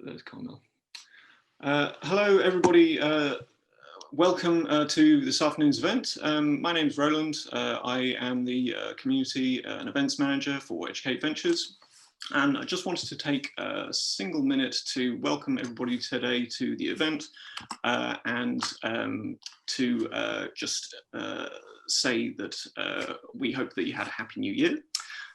there's Carmel. Hello, everybody. Welcome to this afternoon's event. My name is Roland. I am the Community and Events Manager for Educate Ventures. And I just wanted to take a single minute to welcome everybody today to the event and to just say that we hope that you had a happy new year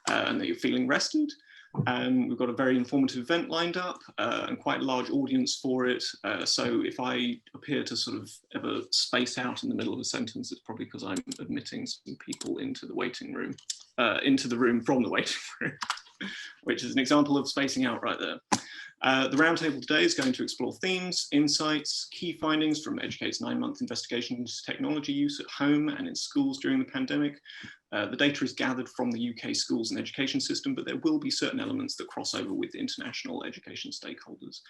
and that you're feeling rested. We've got a very informative event lined up and quite a large audience for it. So if I appear to sort of ever space out in the middle of a sentence, it's probably because I'm admitting some people into the waiting room, into the room from the waiting room, which is an example of spacing out right there. The roundtable today is going to explore themes, insights, key findings from Educate's 9-month investigation into technology use at home and in schools during the pandemic. The data is gathered from the UK schools and education system, but there will be certain elements that cross over with international education stakeholders.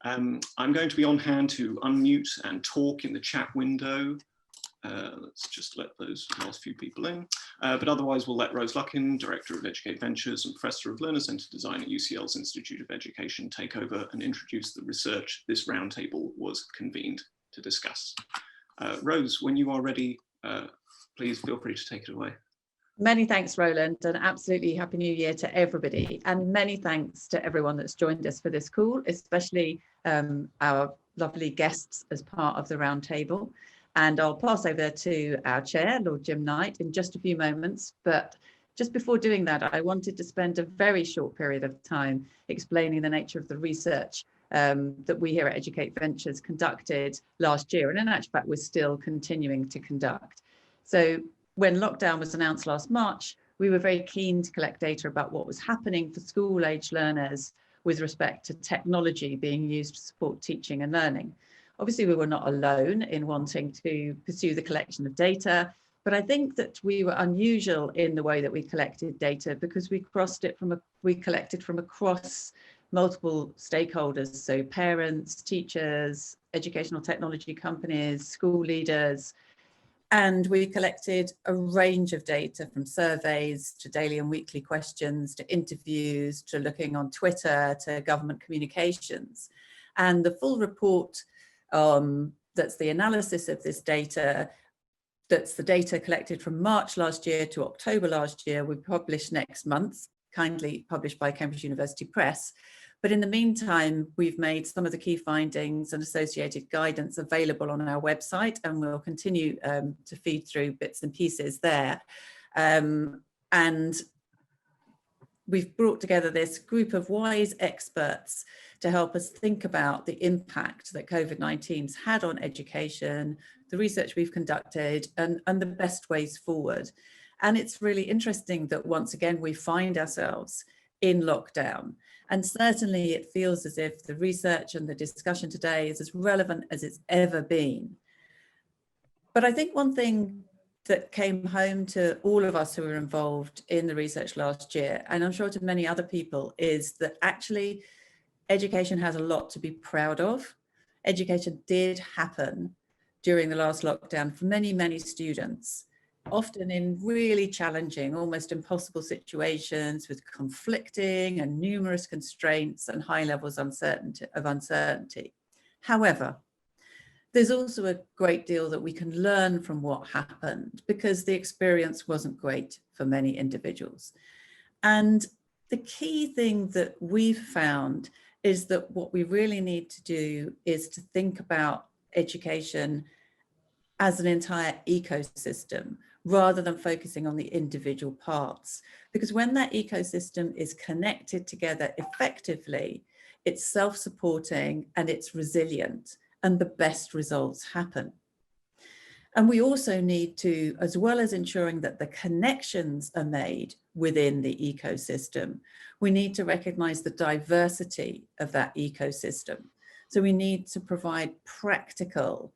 I'm going to be on hand to unmute and talk in the chat window. Let's just let those last few people in. But otherwise, we'll let Rose Luckin, Director of Educate Ventures and Professor of Learner Centered Design at UCL's Institute of Education, take over and introduce the research this roundtable was convened to discuss. Rose, when you are ready, please feel free to take it away. Many thanks, Roland, and absolutely Happy New Year to everybody. And many thanks to everyone that's joined us for this call, especially our lovely guests as part of the roundtable. And I'll pass over to our chair, Lord Jim Knight, in just a few moments. But just before doing that, I wanted to spend a very short period of time explaining the nature of the research that we here at Educate Ventures conducted last year. And in actual fact, we're still continuing to conduct. So when lockdown was announced last March, we were very keen to collect data about what was happening for school-age learners with respect to technology being used to support teaching and learning. Obviously, we were not alone in wanting to pursue the collection of data, but I think that we were unusual in the way that we collected data because we collected from across multiple stakeholders, so parents, teachers, educational technology companies, school leaders, and we collected a range of data from surveys to daily and weekly questions to interviews to looking on Twitter to government communications. And the full report that's the analysis of this data, that's the data collected from March last year to October last year, we publish next month, kindly published by Cambridge University Press. But in the meantime, we've made some of the key findings and associated guidance available on our website, and we'll continue to feed through bits and pieces there. And we've brought together this group of wise experts to help us think about the impact that COVID-19's had on education, the research we've conducted, and the best ways forward. And it's really interesting that once again, we find ourselves in lockdown. And certainly it feels as if the research and the discussion today is as relevant as it's ever been. But I think one thing that came home to all of us who were involved in the research last year, and I'm sure to many other people, is that actually education has a lot to be proud of. Education did happen during the last lockdown for many, many students, often in really challenging, almost impossible situations with conflicting and numerous constraints and high levels of uncertainty. However, there's also a great deal that we can learn from what happened because the experience wasn't great for many individuals. And the key thing that we've found is that what we really need to do is to think about education as an entire ecosystem rather than focusing on the individual parts. Because when that ecosystem is connected together effectively, it's self-supporting and it's resilient, and the best results happen. And we also need to, as well as ensuring that the connections are made within the ecosystem, we need to recognize the diversity of that ecosystem. So we need to provide practical,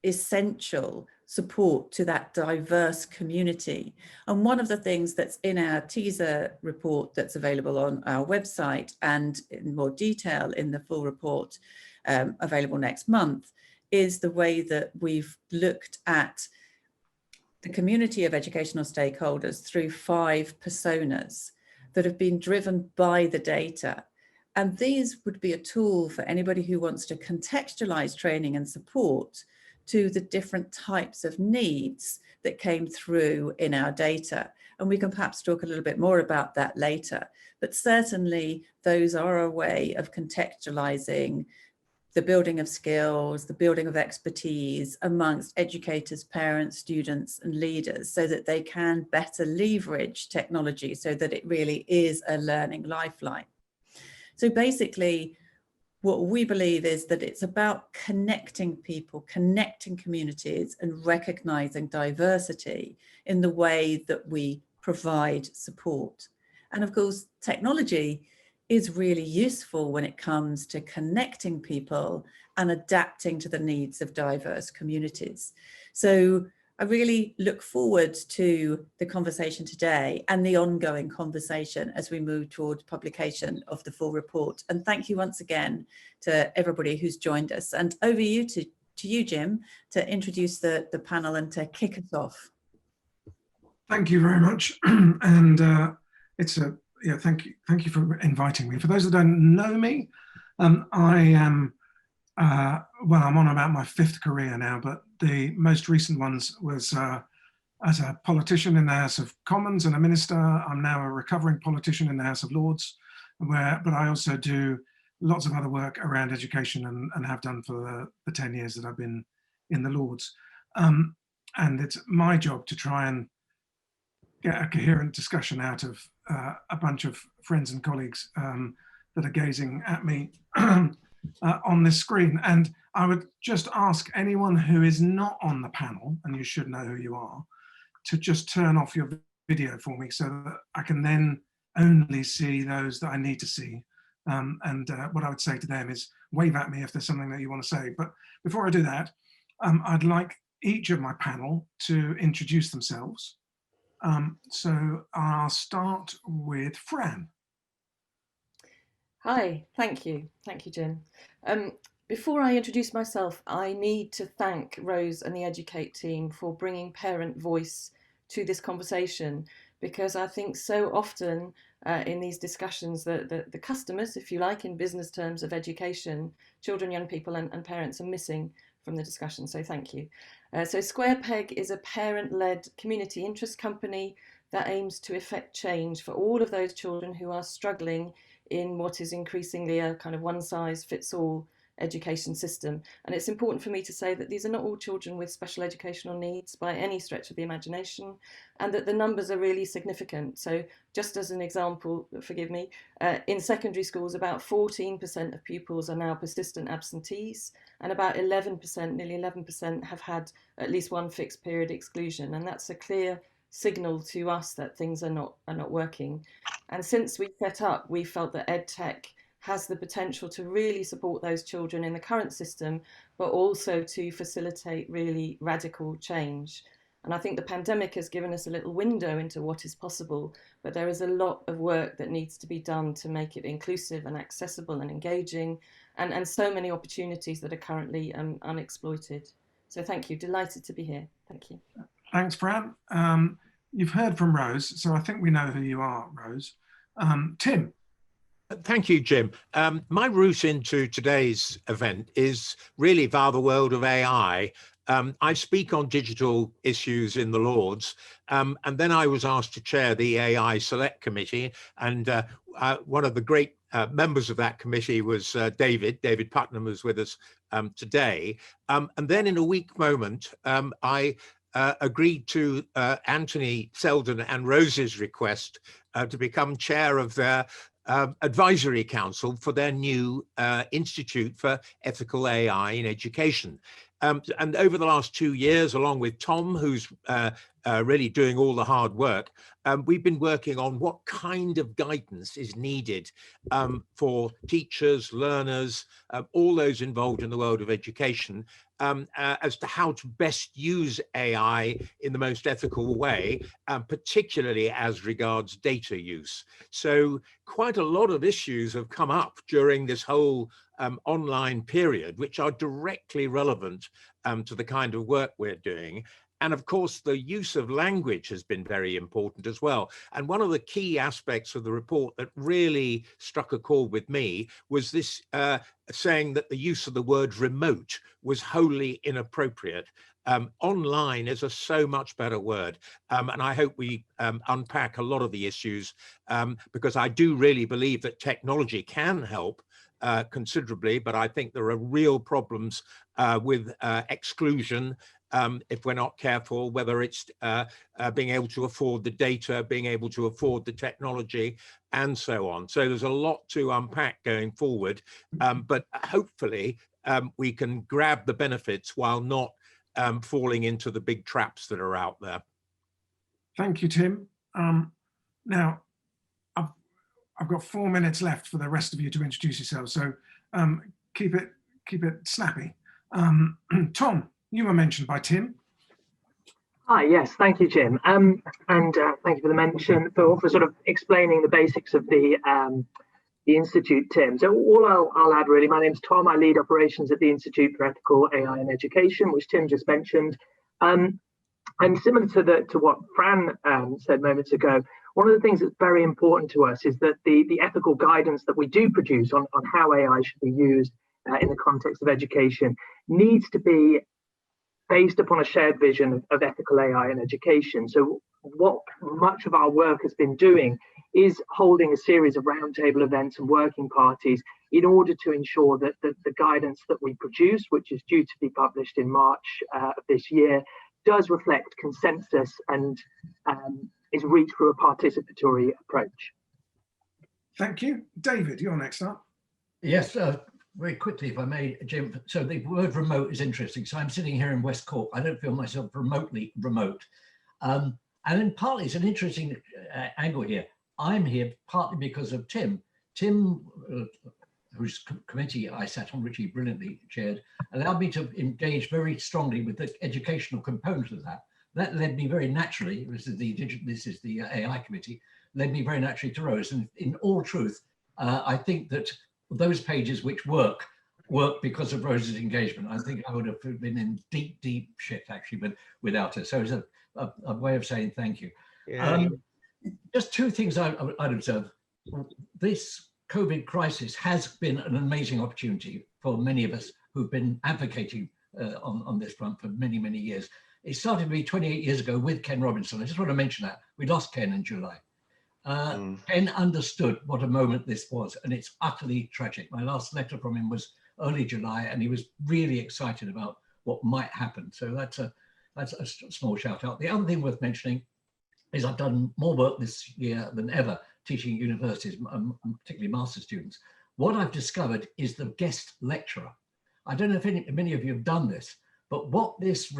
essential support to that diverse community. And one of the things that's in our teaser report that's available on our website and in more detail in the full report available next month is the way that we've looked at the community of educational stakeholders through 5 personas that have been driven by the data And these would be a tool for anybody who wants to contextualize training and support to the different types of needs that came through in our data. And we can perhaps talk a little bit more about that later. But certainly those are a way of contextualizing the building of skills, the building of expertise amongst educators, parents, students, and leaders, so that they can better leverage technology so that it really is a learning lifeline. So basically, what we believe is that it's about connecting people, connecting communities, and recognizing diversity in the way that we provide support. And of course, technology is really useful when it comes to connecting people and adapting to the needs of diverse communities. So I really look forward to the conversation today and the ongoing conversation as we move towards publication of the full report. And thank you once again to everybody who's joined us. And over to you, Jim, to introduce the panel and to kick us off. Thank you very much. And thank you for inviting me. For those that don't know me, I am I'm on about my 5th career now, but the most recent ones was as a politician in the House of Commons and a minister. I'm now a recovering politician in the House of Lords, but I also do lots of other work around education and have done for the 10 years that I've been in the Lords. And it's my job to try and get a coherent discussion out of a bunch of friends and colleagues that are gazing at me on this screen. And I would just ask anyone who is not on the panel, and you should know who you are, to just turn off your video for me so that I can then only see those that I need to see. What I would say to them is wave at me if there's something that you want to say. But before I do that, I'd like each of my panel to introduce themselves. So I'll start with Fran. Hi, thank you, Jim. Before I introduce myself, I need to thank Rose and the Educate team for bringing parent voice to this conversation, because I think so often in these discussions the customers, if you like, in business terms of education, children, young people and parents are missing from the discussion, so thank you. So Square Peg is a parent-led community interest company that aims to effect change for all of those children who are struggling in what is increasingly a kind of one-size-fits-all education system. And it's important for me to say that these are not all children with special educational needs by any stretch of the imagination, and that the numbers are really significant. So just as an example, forgive me, in secondary schools, about 14% of pupils are now persistent absentees, and about 11%, nearly 11%, have had at least one fixed period exclusion. And that's a clear signal to us that things are not working. And since we set up, we felt that EdTech has the potential to really support those children in the current system, but also to facilitate really radical change. And I think the pandemic has given us a little window into what is possible, but there is a lot of work that needs to be done to make it inclusive and accessible and engaging, and so many opportunities that are currently unexploited. So thank you, delighted to be here. Thank you. Thanks, Fran. You've heard from Rose, so I think we know who you are, Rose. Tim. Thank you, Jim. My route into today's event is really via the world of AI. I speak on digital issues in the Lords, and then I was asked to chair the AI Select Committee, and one of the great members of that committee was David Putnam, who's with us today. And then in a weak moment, I agreed to Anthony Selden and Rose's request to become chair of their advisory council for their new Institute for Ethical AI in Education. And over the last 2 years, along with Tom, who's really doing all the hard work, we've been working on what kind of guidance is needed for teachers, learners, all those involved in the world of education, as to how to best use AI in the most ethical way, particularly as regards data use. So quite a lot of issues have come up during this whole online period, which are directly relevant to the kind of work we're doing. And of course, the use of language has been very important as well. And one of the key aspects of the report that really struck a chord with me was this saying that the use of the word remote was wholly inappropriate. Online is a so much better word. And I hope we unpack a lot of the issues, because I do really believe that technology can help considerably, but I think there are real problems with exclusion if we're not careful, whether it's being able to afford the data, being able to afford the technology, and so on. So there's a lot to unpack going forward, but hopefully we can grab the benefits while not falling into the big traps that are out there. Thank you, Tim. Now, I've got 4 minutes left for the rest of you to introduce yourselves, so keep it snappy. Tom, you were mentioned by Tim. Hi, yes, thank you, Jim. And thank you for the mention, for sort of explaining the basics of the Institute, Tim. So all I'll add really, my name's Tom, I lead operations at the Institute for Ethical AI in Education, which Tim just mentioned. And similar to what Fran said moments ago, one of the things that's very important to us is that the ethical guidance that we do produce on how AI should be used in the context of education needs to be based upon a shared vision of ethical AI in education. So what much of our work has been doing is holding a series of roundtable events and working parties in order to ensure that the guidance that we produce, which is due to be published in March of this year, does reflect consensus and is reached through a participatory approach. Thank you. David, you're next up. Yes, very quickly, if I may, Jim. So the word remote is interesting. So I'm sitting here in West Cork. I don't feel myself remotely remote. And then partly it's an interesting angle here. I'm here partly because of Tim. Tim, whose committee I sat on, which he brilliantly chaired, allowed me to engage very strongly with the educational component of that. That led me very naturally, this is the AI committee, led me very naturally to Rose. And in all truth, I think that those pages which work because of Rose's engagement. I think I would have been in deep shit actually, but without her. So it's a way of saying thank you. Yeah. Just two things I'd observe. This COVID crisis has been an amazing opportunity for many of us who've been advocating on this front for many, many years. It started to be 28 years ago with Ken Robinson. I just want to mention that. We lost Ken in July. Ken understood what a moment this was, and it's utterly tragic. My last letter from him was early July, and he was really excited about what might happen. So that's a small shout out. The other thing worth mentioning is I've done more work this year than ever teaching universities, particularly master's students. What I've discovered is the guest lecturer. I don't know if many of you have done this, but what this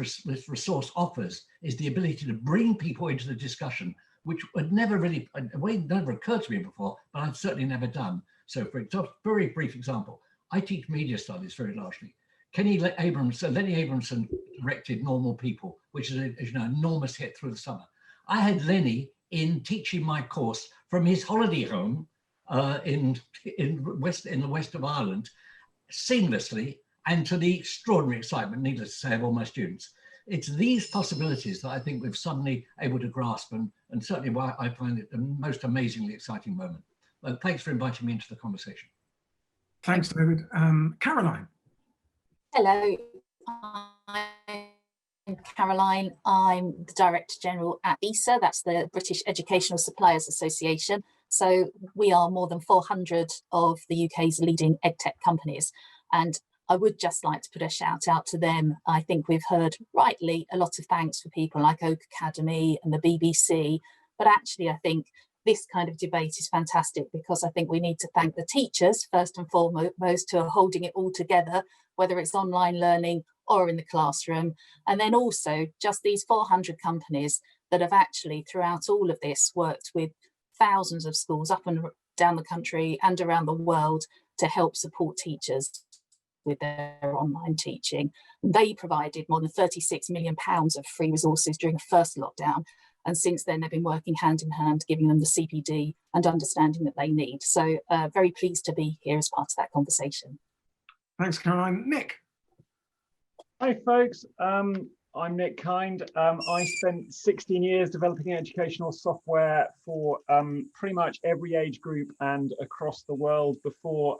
resource offers is the ability to bring people into the discussion, which would never really, never occurred to me before, but I've certainly never done. So for example, very brief example, I teach media studies very largely. Lenny Abramson directed Normal People, which is as you know, enormous hit through the summer. I had Lenny in teaching my course from his holiday home in the west of Ireland, seamlessly, and to the extraordinary excitement, needless to say, of all my students. It's these possibilities that I think we've suddenly able to grasp, and certainly why I find it the most amazingly exciting moment. Thanks for inviting me into the conversation. Thanks, David. Caroline. Hello, I'm Caroline. I'm the Director General at BESA, that's the British Educational Suppliers Association. So we are more than 400 of the UK's leading EdTech companies. And I would just like to put a shout out to them. I think we've heard rightly a lot of thanks for people like Oak Academy and the BBC, but actually I think this kind of debate is fantastic because I think we need to thank the teachers first and foremost who are holding it all together, whether it's online learning or in the classroom. And then also just these 400 companies that have actually throughout all of this worked with thousands of schools up and down the country and around the world to help support teachers with their online teaching. They provided more than £36 million of free resources during the first lockdown. And since then, they've been working hand in hand, giving them the CPD and understanding that they need. So very pleased to be here as part of that conversation. Thanks, Caroline. Nick. Hi, folks. I'm Nick Kind. I spent 16 years developing educational software for pretty much every age group and across the world before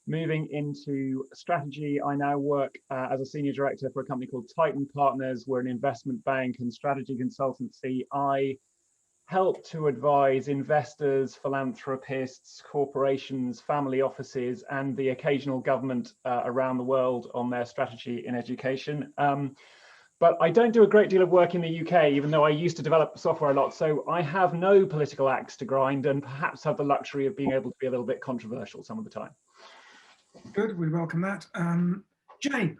moving into strategy. I now work as a senior director for a company called Titan Partners. We're an investment bank and strategy consultancy. I help to advise investors, philanthropists, corporations, family offices, and the occasional government around the world on their strategy in education. But I don't do a great deal of work in the UK, even though I used to develop software a lot. So I have no political axe to grind and perhaps have the luxury of being able to be a little bit controversial some of the time. Good, we welcome that. Jane.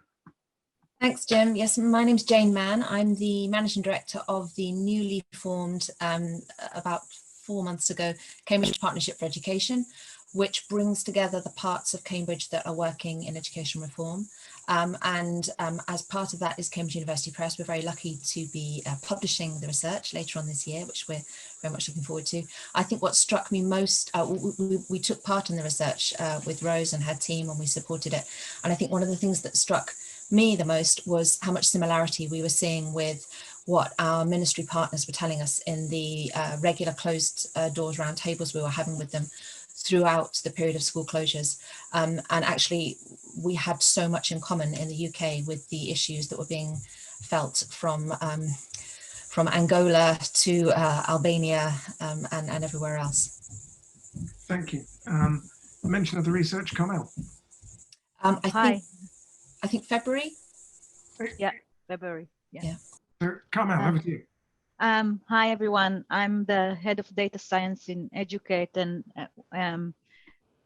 Thanks, Jim. Yes, my name's Jane Mann. I'm the Managing Director of the newly formed, about 4 months ago, Cambridge Partnership for Education, which brings together the parts of Cambridge that are working in education reform. As part of that is Cambridge University Press. We're very lucky to be publishing the research later on this year, which we're very much looking forward to. I think what struck me most, we took part in the research with Rose and her team, and we supported it. And I think one of the things that struck me the most was how much similarity we were seeing with what our ministry partners were telling us in the regular closed doors roundtables we were having with them throughout the period of school closures. And actually, we had so much in common in the UK with the issues that were being felt from Angola to Albania and everywhere else. Thank you. Mention of the research, Carmel. I think February. Yeah, February. Yeah. So Carmel, over to you. Hi everyone. I'm the head of data science in EDUCATE, and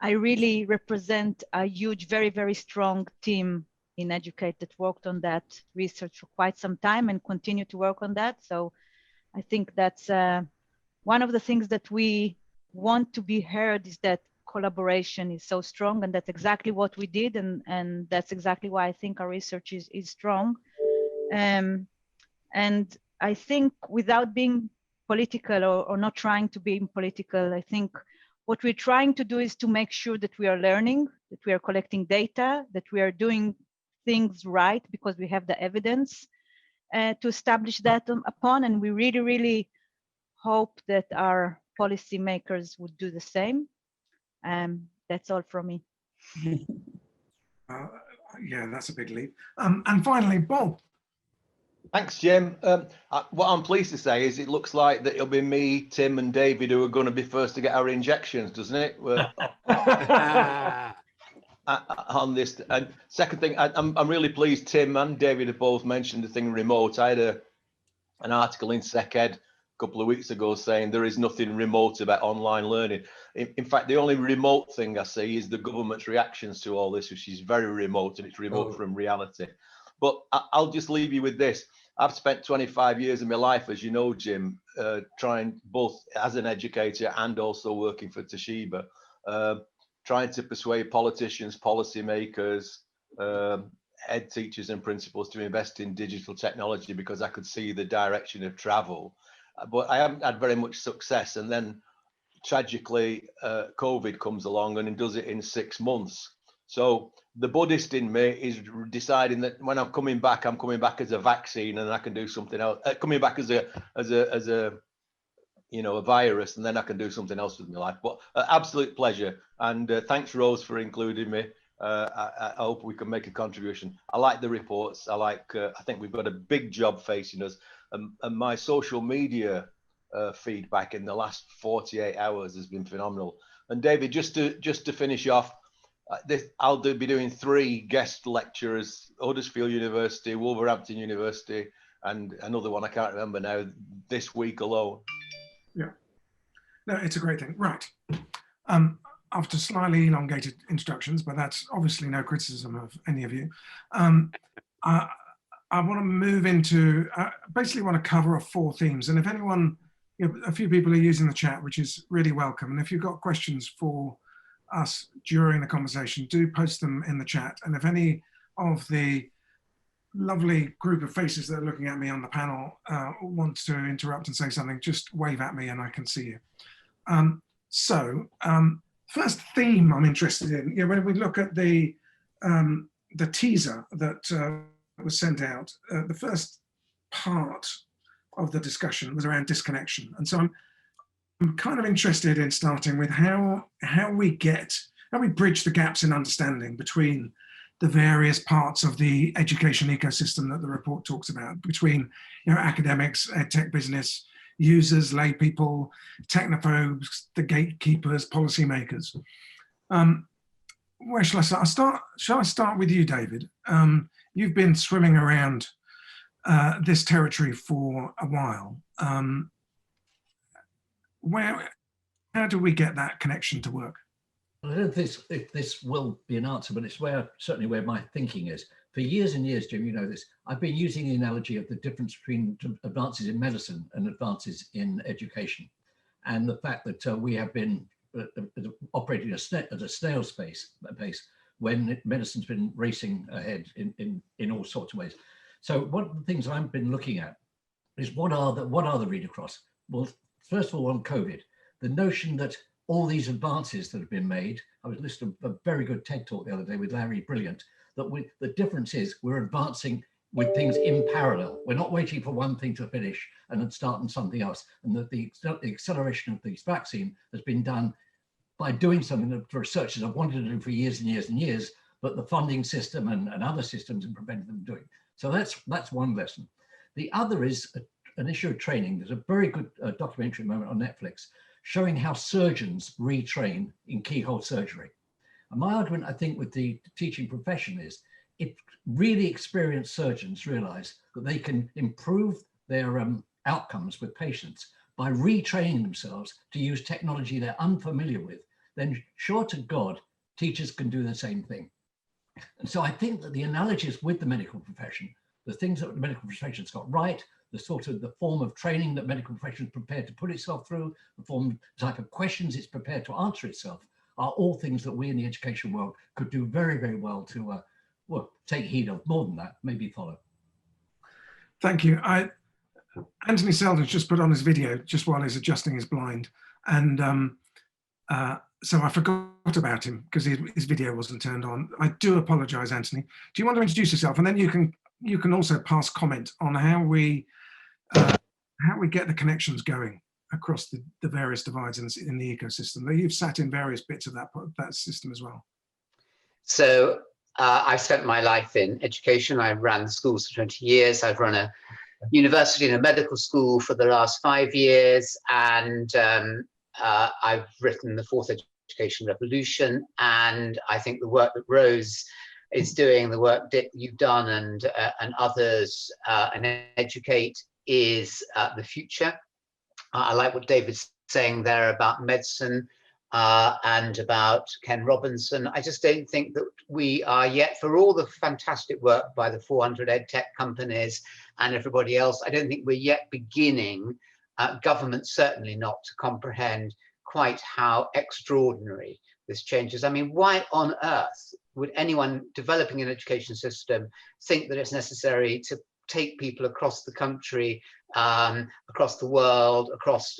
I really represent a huge, very, very strong team in EDUCATE that worked on that research for quite some time and continue to work on that. So I think that's one of the things that we want to be heard, is that collaboration is so strong, and that's exactly what we did, and that's exactly why I think our research is strong. And I think, without being political or not trying to be political, I think what we're trying to do is to make sure that we are learning, that we are collecting data, that we are doing things right because we have the evidence to establish that upon, and we really, really hope that our policymakers would do the same. That's all from me. Yeah, that's a big leap. And finally, Bob. Thanks, Jim. What I'm pleased to say is it looks like that it'll be me, Tim and David who are going to be first to get our injections, doesn't it? On this. And second thing, I'm really pleased Tim and David have both mentioned the thing remote. I had an article in SecEd a couple of weeks ago saying there is nothing remote about online learning. In fact, the only remote thing I see is the government's reactions to all this, which is very remote, and it's remote from reality. But I'll just leave you with this. I've spent 25 years of my life, as you know, Jim, trying both as an educator and also working for Toshiba, trying to persuade politicians, policymakers, head teachers and principals to invest in digital technology because I could see the direction of travel. But I haven't had very much success. And then tragically, COVID comes along and it does it in 6 months. So the Buddhist in me is deciding that when I'm coming back as a vaccine, and I can do something else. Coming back as a you know, a virus, and then I can do something else with my life. But absolute pleasure, and thanks Rose for including me. I hope we can make a contribution. I like the reports. I think we've got a big job facing us, and my social media feedback in the last 48 hours has been phenomenal. And David, just to finish off. I'll be doing 3 guest lectures: Huddersfield University, Wolverhampton University, and another one I can't remember now, this week alone. Yeah, no, it's a great thing. Right. After slightly elongated introductions, but that's obviously no criticism of any of you, I want to move into, basically want to cover off 4 themes. And if anyone, you know, a few people are using the chat, which is really welcome. And if you've got questions for us during the conversation, do post them in the chat. And if any of the lovely group of faces that are looking at me on the panel want to interrupt and say something, just wave at me and I can see you. First theme I'm interested in, you know, when we look at the teaser that was sent out, the first part of the discussion was around disconnection. And so I'm kind of interested in starting with how we bridge the gaps in understanding between the various parts of the education ecosystem that the report talks about, between academics, EdTech business, users, lay people, technophobes, the gatekeepers, policymakers. Where shall I start? Shall I start with you, David? You've been swimming around this territory for a while. How do we get that connection to work? I don't know if this will be an answer, but it's certainly where my thinking is. For years and years, Jim, you know this, I've been using the analogy of the difference between advances in medicine and advances in education. And the fact that we have been operating at a snail's pace when medicine's been racing ahead in all sorts of ways. So one of the things I've been looking at is what are the read across? Well, first of all, on COVID, the notion that all these advances that have been made, I was listening to a very good TED talk the other day with Larry Brilliant, that the difference is we're advancing with things in parallel. We're not waiting for one thing to finish and then starting something else. And that the acceleration of this vaccine has been done by doing something that researchers have wanted to do for years and years and years, but the funding system and other systems have prevented them doing. So that's one lesson. The other is an issue of training. There's a very good documentary at the moment on Netflix showing how surgeons retrain in keyhole surgery. And my argument, I think, with the teaching profession is if really experienced surgeons realize that they can improve their outcomes with patients by retraining themselves to use technology they're unfamiliar with, then sure to God, teachers can do the same thing. And so I think that the analogies with the medical profession, the things that the medical profession's got right, the form of training that medical profession is prepared to put itself through, the type of questions it's prepared to answer itself, are all things that we in the education world could do very, very well to take heed of. More than that, maybe follow. Thank you. Anthony Selden's just put on his video just while he's adjusting his blind, and so I forgot about him because his video wasn't turned on. I do apologise, Anthony. Do you want to introduce yourself, and then you can also pass comment on how we get the connections going across the various divides in the ecosystem. You've sat in various bits of that system as well. So I've spent my life in education. I ran schools for 20 years. I've run a university and a medical school for the last 5 years. And I've written The Fourth Education Revolution. And I think the work that Rose is doing, the work that you've done and others and Educate is the future. I like what David's saying there about medicine and about Ken Robinson. I just don't think that we are yet, for all the fantastic work by the 400 EdTech companies and everybody else, I don't think we're yet beginning, government certainly not, to comprehend quite how extraordinary this change is. I mean, why on earth would anyone developing an education system think that it's necessary to take people across the country, across the world, across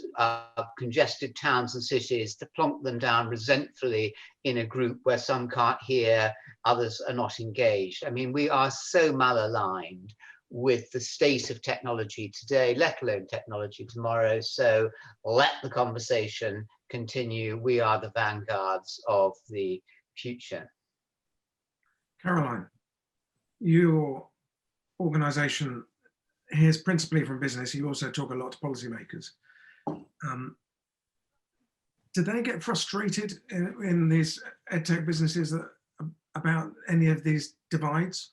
congested towns and cities, to plonk them down resentfully in a group where some can't hear, others are not engaged? I mean, we are so malaligned with the state of technology today, let alone technology tomorrow. So let the conversation continue. We are the vanguards of the future. Caroline, your organisation hears principally from business. You also talk a lot to policymakers. Do they get frustrated in these EdTech businesses about any of these divides?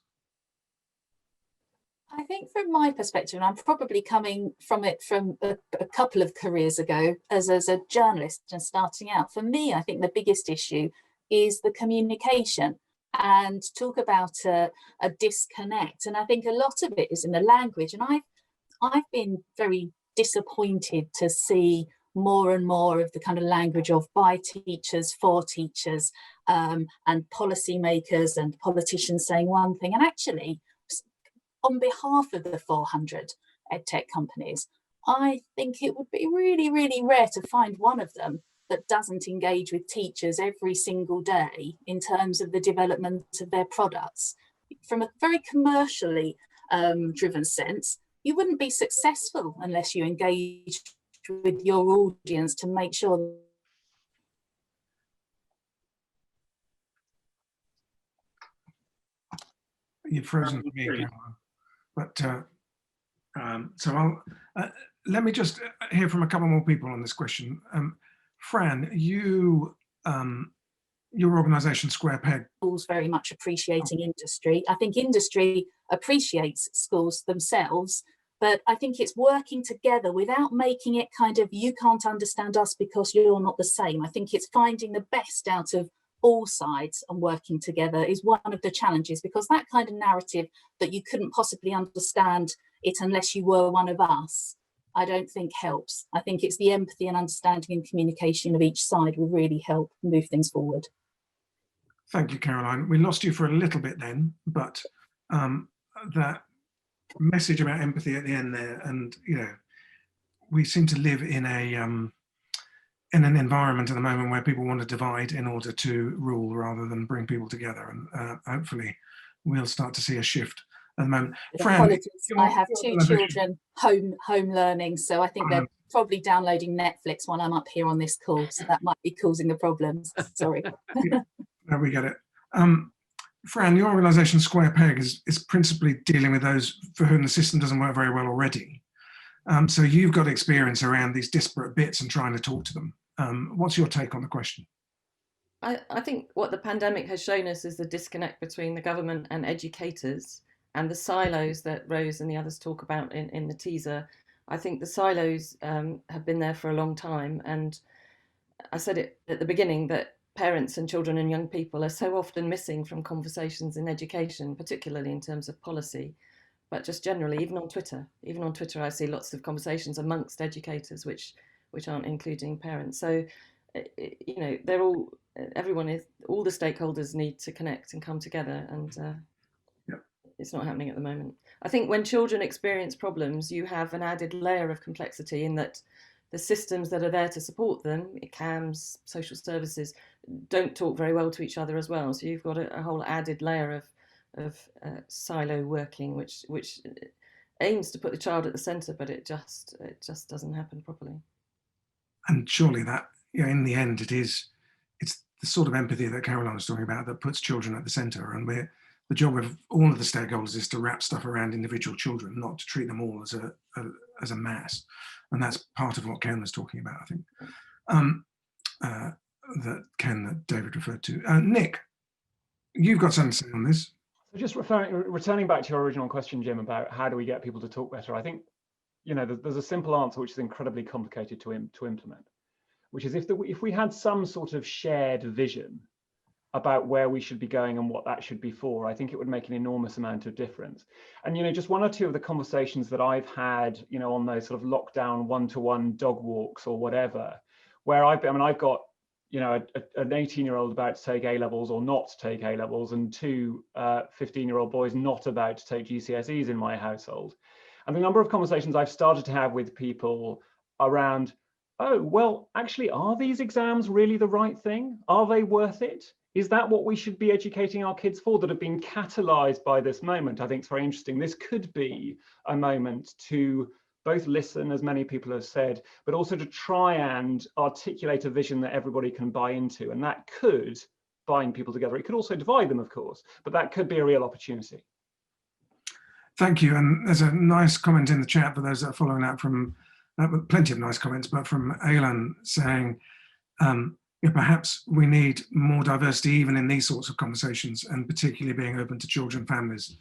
I think from my perspective, and I'm probably coming from it from a couple of careers ago as a journalist and starting out, for me, I think the biggest issue is the communication and talk about a disconnect. And I think a lot of it is in the language. And I've been very disappointed to see more and more of the kind of language of by teachers, for teachers, and policymakers and politicians saying one thing. And actually, on behalf of the 400 EdTech companies, I think it would be really, really rare to find one of them that doesn't engage with teachers every single day in terms of the development of their products. From a very commercially driven sense, you wouldn't be successful unless you engage with your audience to make sure. You've frozen for me, Caroline. But so I'll let me just hear from a couple more people on this question. Fran, you, your organisation Square Peg. Schools very much appreciating industry. I think industry appreciates schools themselves, but I think it's working together without making it kind of, you can't understand us because you're not the same. I think it's finding the best out of all sides and working together is one of the challenges, because that kind of narrative that you couldn't possibly understand it unless you were one of us, I don't think helps. I think it's the empathy and understanding and communication of each side will really help move things forward. Thank you, Caroline. We lost you for a little bit then, but that message about empathy at the end there, and you know, we seem to live in an environment at the moment where people want to divide in order to rule rather than bring people together, and hopefully we'll start to see a shift at the moment. Fran, apologies, I have two children home learning, so I think they're probably downloading Netflix while I'm up here on this call, so that might be causing the problems. Sorry. Yeah, no, we get it. Fran, your organisation Square Peg is principally dealing with those for whom the system doesn't work very well already. So you've got experience around these disparate bits and trying to talk to them. What's your take on the question? I think what the pandemic has shown us is the disconnect between the government and educators, and the silos that Rose and the others talk about in the teaser. I think the silos have been there for a long time, and I said it at the beginning that parents and children and young people are so often missing from conversations in education, particularly in terms of policy, but just generally, even on Twitter I see lots of conversations amongst educators which aren't including parents. So, you know, all the stakeholders need to connect and come together, and it's not happening at the moment. I think when children experience problems, you have an added layer of complexity in that the systems that are there to support them, CAMS, social services, don't talk very well to each other as well. So you've got a whole added layer of silo working, which aims to put the child at the centre, but it just doesn't happen properly. And surely that, you know, in the end, it's the sort of empathy that Caroline was talking about that puts children at the centre, and the job of all of the stakeholders is to wrap stuff around individual children, not to treat them all as a mass. And that's part of what Ken was talking about, I think, that David referred to. Nick, you've got something to say on this. So just returning back to your original question, Jim, about how do we get people to talk better, I think, you know, there's a simple answer which is incredibly complicated to implement, which is if we had some sort of shared vision about where we should be going and what that should be for, I think it would make an enormous amount of difference. And, you know, just one or two of the conversations that I've had, you know, on those sort of lockdown one-to-one dog walks or whatever, where I've got, you know, an 18-year-old about to take A-levels or not to take A-levels, and two 15-year-old boys not about to take GCSEs in my household. And the number of conversations I've started to have with people around, oh, well, actually, are these exams really the right thing? Are they worth it? Is that what we should be educating our kids for, that have been catalyzed by this moment? I think it's very interesting. This could be a moment to both listen, as many people have said, but also to try and articulate a vision that everybody can buy into. And that could bind people together. It could also divide them, of course, but that could be a real opportunity. Thank you. And there's a nice comment in the chat for those that are following that from, plenty of nice comments, but from Aylan saying, perhaps we need more diversity even in these sorts of conversations, and particularly being open to children, families,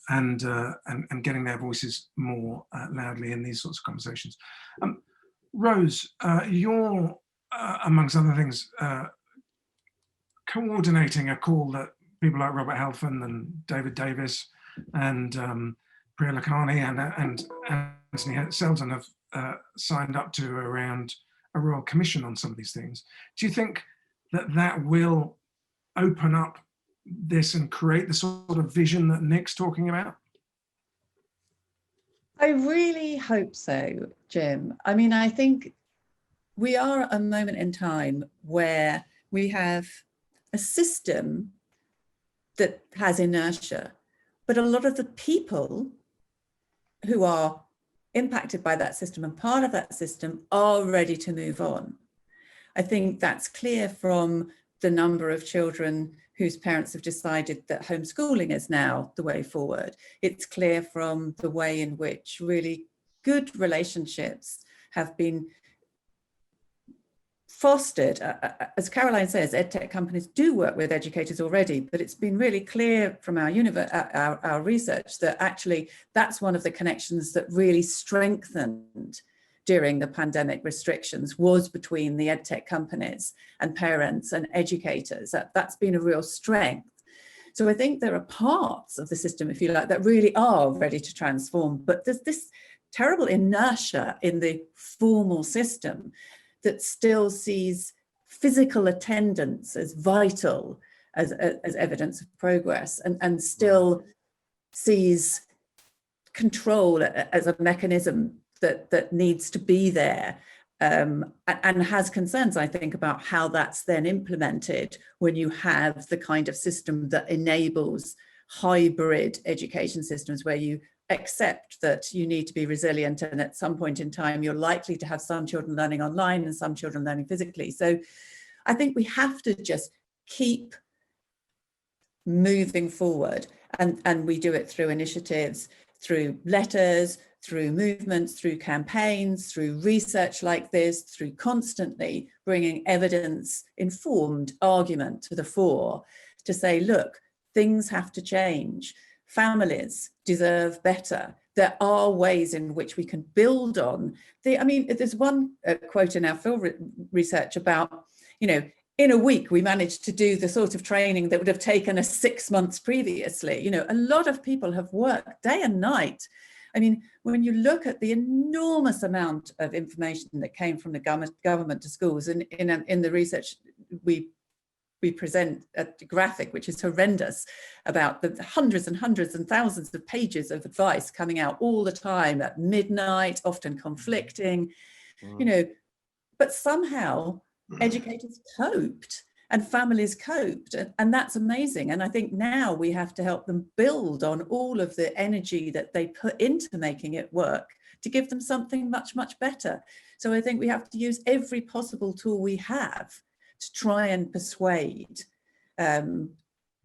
and getting their voices more loudly in these sorts of conversations. Rose, you're, amongst other things, coordinating a call that people like Robert Halfon and David Davis and Priya Lakhani and Anthony Selden have signed up to around a Royal Commission on some of these things. Do you think that will open up this and create the sort of vision that Nick's talking about? I really hope so, Jim. I mean, I think we are at a moment in time where we have a system that has inertia, but a lot of the people who are impacted by that system and part of that system are ready to move on. I think that's clear from the number of children whose parents have decided that homeschooling is now the way forward. It's clear from the way in which really good relationships have been fostered. As Caroline says, EdTech companies do work with educators already, but it's been really clear from our research that actually that's one of the connections that really strengthened during the pandemic restrictions was between the EdTech companies and parents and educators. That's been a real strength. So I think there are parts of the system, if you like, that really are ready to transform, but there's this terrible inertia in the formal system that still sees physical attendance as vital as evidence of progress, and still sees control as a mechanism that needs to be there, and has concerns, I think, about how that's then implemented when you have the kind of system that enables hybrid education systems where you accept that you need to be resilient, and at some point in time you're likely to have some children learning online and some children learning physically. So I think we have to just keep moving forward, and we do it through initiatives, through letters, through movements, through campaigns, through research like this, through constantly bringing evidence-informed argument to the fore to say, look, things have to change. Families deserve better. There are ways in which we can build on there's one quote in our field research about, in a week, we managed to do the sort of training that would have taken us 6 months previously. A lot of people have worked day and night. When you look at the enormous amount of information that came from the government to schools, and in the research, we present a graphic which is horrendous about the hundreds and hundreds and thousands of pages of advice coming out all the time at midnight, often conflicting, but somehow educators coped and families coped, and that's amazing. And I think now we have to help them build on all of the energy that they put into making it work to give them something much, much better. So I think we have to use every possible tool we have to try and persuade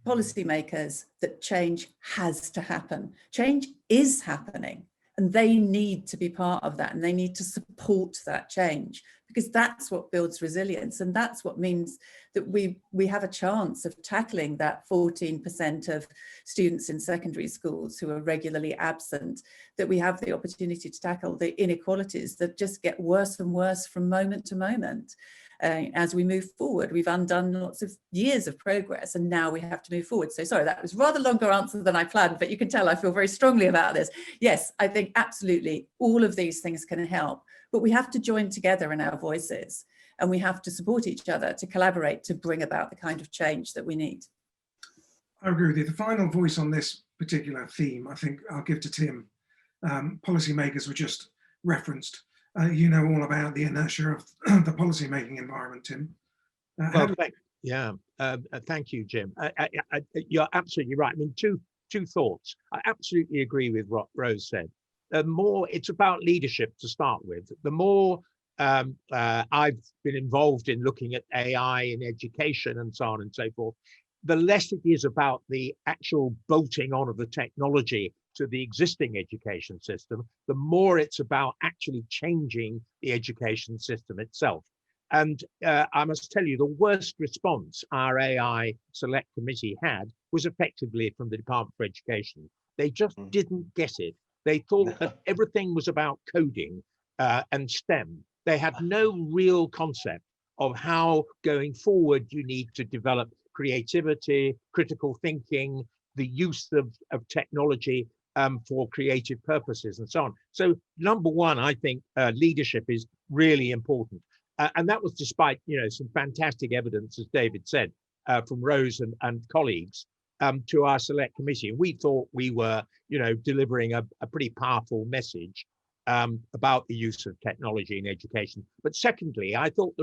policymakers that change has to happen. Change is happening, and they need to be part of that, and they need to support that change, because that's what builds resilience, and that's what means that we have a chance of tackling that 14% of students in secondary schools who are regularly absent, that we have the opportunity to tackle the inequalities that just get worse and worse from moment to moment. As we move forward, we've undone lots of years of progress, and now we have to move forward. So sorry, that was a rather longer answer than I planned, but you can tell I feel very strongly about this. Yes, I think absolutely all of these things can help, but we have to join together in our voices, and we have to support each other to collaborate to bring about the kind of change that we need. I agree with you. The final voice on this particular theme, I think I'll give to Tim. Policymakers were just referenced. You know all about the inertia of the policymaking environment, Tim. Thank you, Jim. You're absolutely right. Two thoughts. I absolutely agree with what Rose said. The more it's about leadership to start with, the more I've been involved in looking at AI in education and so on and so forth, the less it is about the actual bolting on of the technology to the existing education system, the more it's about actually changing the education system itself. And I must tell you, the worst response our AI select committee had was effectively from the Department for Education. They just didn't get it. They thought that everything was about coding and STEM. They had no real concept of how going forward you need to develop creativity, critical thinking, the use of technology for creative purposes and so on. So number one, I think leadership is really important. And that was despite, some fantastic evidence, as David said, from Rose and colleagues to our select committee. We thought we were, delivering a pretty powerful message. about the use of technology in education. But secondly, I thought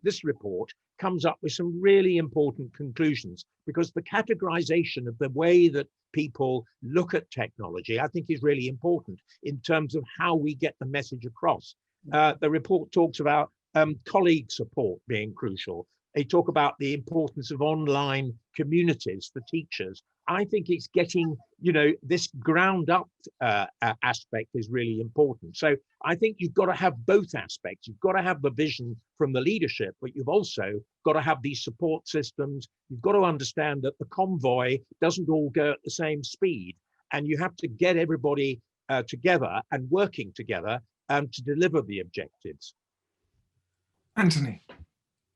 this report comes up with some really important conclusions, because the categorization of the way that people look at technology, I think, is really important in terms of how we get the message across. The report talks about colleague support being crucial. They talk about the importance of online communities for teachers. I think it's getting, this ground up aspect is really important. So I think you've got to have both aspects. You've got to have the vision from the leadership, but you've also got to have these support systems. You've got to understand that the convoy doesn't all go at the same speed, and you have to get everybody together and working together to deliver the objectives. Anthony.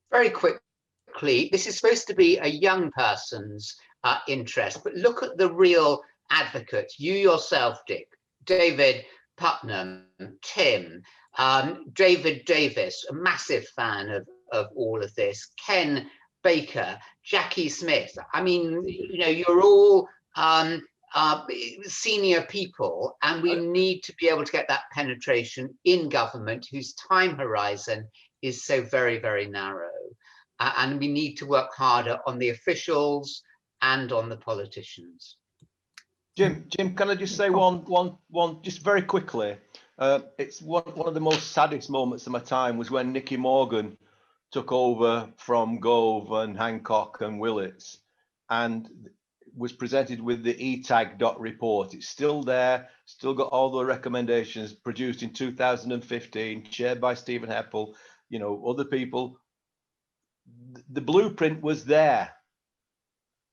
Very quickly, this is supposed to be a young person's interest, but look at the real advocates. You yourself, Dick, David Putnam, Tim, David Davis, a massive fan of all of this, Ken Baker, Jackie Smith. I mean, you're all senior people, and we need to be able to get that penetration in government, whose time horizon is so very, very narrow. And we need to work harder on the officials and on the politicians. Jim, can I just say one, just very quickly? It's one of the most saddest moments of my time was when Nicky Morgan took over from Gove and Hancock and Willits, and was presented with the ETAG report. It's still there, still got all the recommendations, produced in 2015, chaired by Stephen Heppel, other people. The blueprint was there,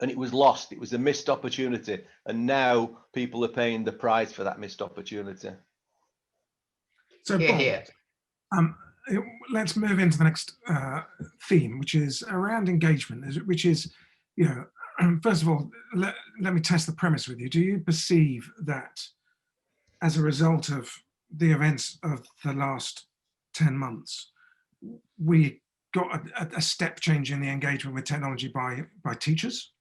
and it was lost. It was a missed opportunity, and now people are paying the price for that missed opportunity. So Bob, let's move into the next theme, which is around engagement, which is, first of all, let me test the premise with you. Do you perceive that as a result of the events of the last 10 months, we got a step change in the engagement with technology by teachers?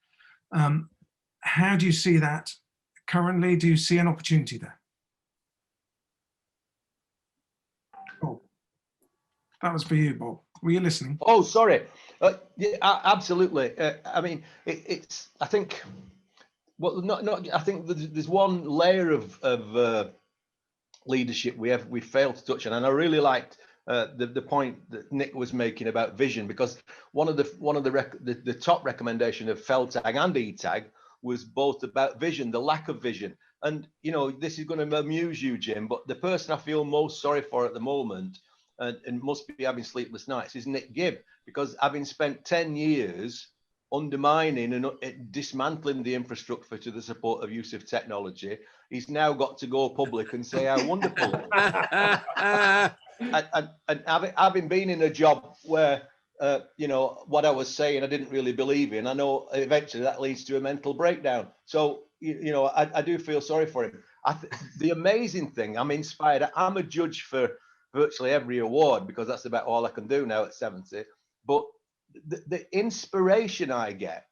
How do you see that currently? Do you see an opportunity there? Bob, that was for you, Bob. Were you listening? Oh, sorry. Yeah, absolutely. I mean, I think, well, I think there's one layer of leadership we failed to touch on, and I really liked the point that Nick was making about vision, because one of the top recommendation of FELTAG and ETAG was both about vision, the lack of vision. And this is going to amuse you, Jim, but the person I feel most sorry for at the moment, and must be having sleepless nights, is Nick Gibb, because having spent 10 years undermining and dismantling the infrastructure to the support of use of technology, he's now got to go public and say how wonderful it is. And having been in a job where what I was saying I didn't really believe in, I know eventually that leads to a mental breakdown. So I do feel sorry for him. The amazing thing, I'm inspired. I'm a judge for virtually every award, because that's about all I can do now at 70. But the inspiration I get,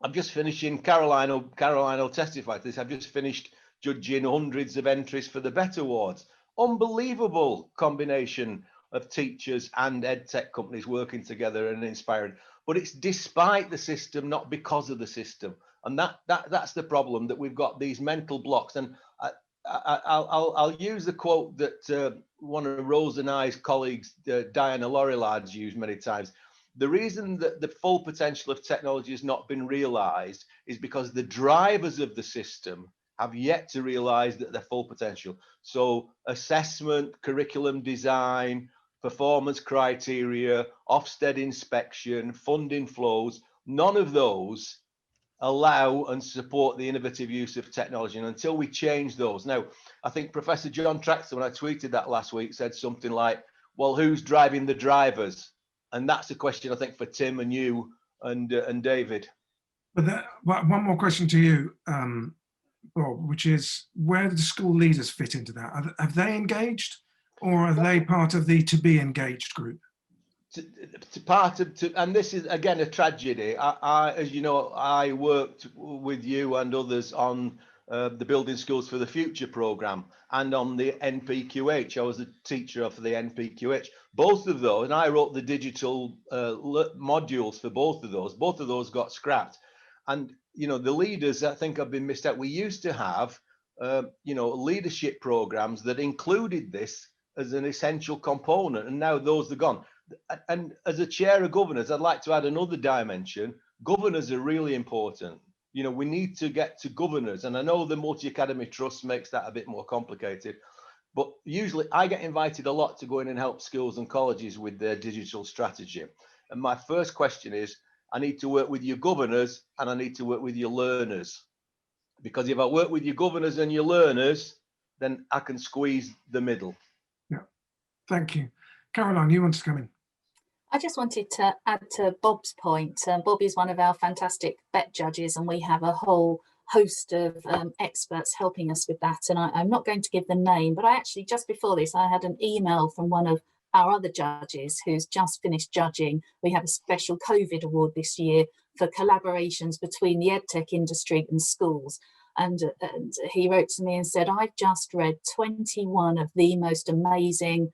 I'm just finishing, Caroline will testify to this, I've just finished judging hundreds of entries for the BET Awards. Unbelievable combination of teachers and EdTech companies working together and inspiring. But it's despite the system, not because of the system. And that's the problem, that we've got these mental blocks. And I'll use the quote that one of Rose and I's colleagues, Diana Laurillard, used many times. The reason that the full potential of technology has not been realized is because the drivers of the system have yet to realize that their full potential. So assessment, curriculum design, performance criteria, Ofsted inspection, funding flows, none of those allow and support the innovative use of technology. And until we change those, now, I think Professor John Traxler, when I tweeted that last week, said something like, well, who's driving the drivers? And that's a question, I think, for Tim and you and David. But one more question to you, Bob, which is, where do the school leaders fit into that? Have they engaged, or are they part of the to be engaged group? And this is again a tragedy. I as you know, I worked with you and others on the Building Schools for the Future programme, and on the NPQH. I was a teacher for the NPQH. Both of those, and I wrote the digital modules for both of those got scrapped. And, you know, the leaders, I think, have been missed out. We used to have, you know, leadership programs that included this as an essential component, and now those are gone. And as a chair of governors, I'd like to add another dimension. Governors are really important. You know, we need to get to governors, and I know the multi-academy trust makes that a bit more complicated, but usually I get invited a lot to go in and help schools and colleges with their digital strategy. And my first question is, I need to work with your governors and I need to work with your learners, because if I work with your governors and your learners, then I can squeeze the middle. Yeah, thank you. Caroline, you want to come in? I just wanted to add to Bob's point. Bob is one of our fantastic BET judges, and we have a whole host of experts helping us with that. And I'm not going to give the name, but I actually, just before this, I had an email from one of our other judges who's just finished judging. We have a special COVID award this year for collaborations between the EdTech industry and schools. And he wrote to me and said, I've just read 21 of the most amazing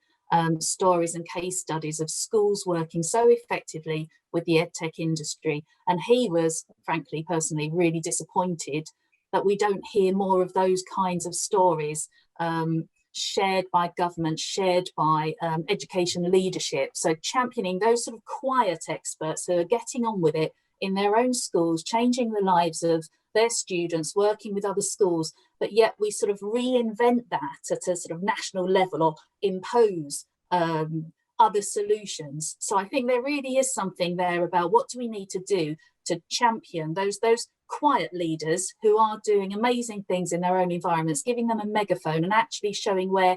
stories and case studies of schools working so effectively with the EdTech industry. And he was, frankly, personally, really disappointed that we don't hear more of those kinds of stories shared by government, shared by education leadership. So championing those sort of quiet experts who are getting on with it in their own schools, changing the lives of their students, working with other schools, but yet we sort of reinvent that at a sort of national level or impose other solutions. So I think there really is something there about what do we need to do to champion those quiet leaders who are doing amazing things in their own environments, giving them a megaphone and actually showing where,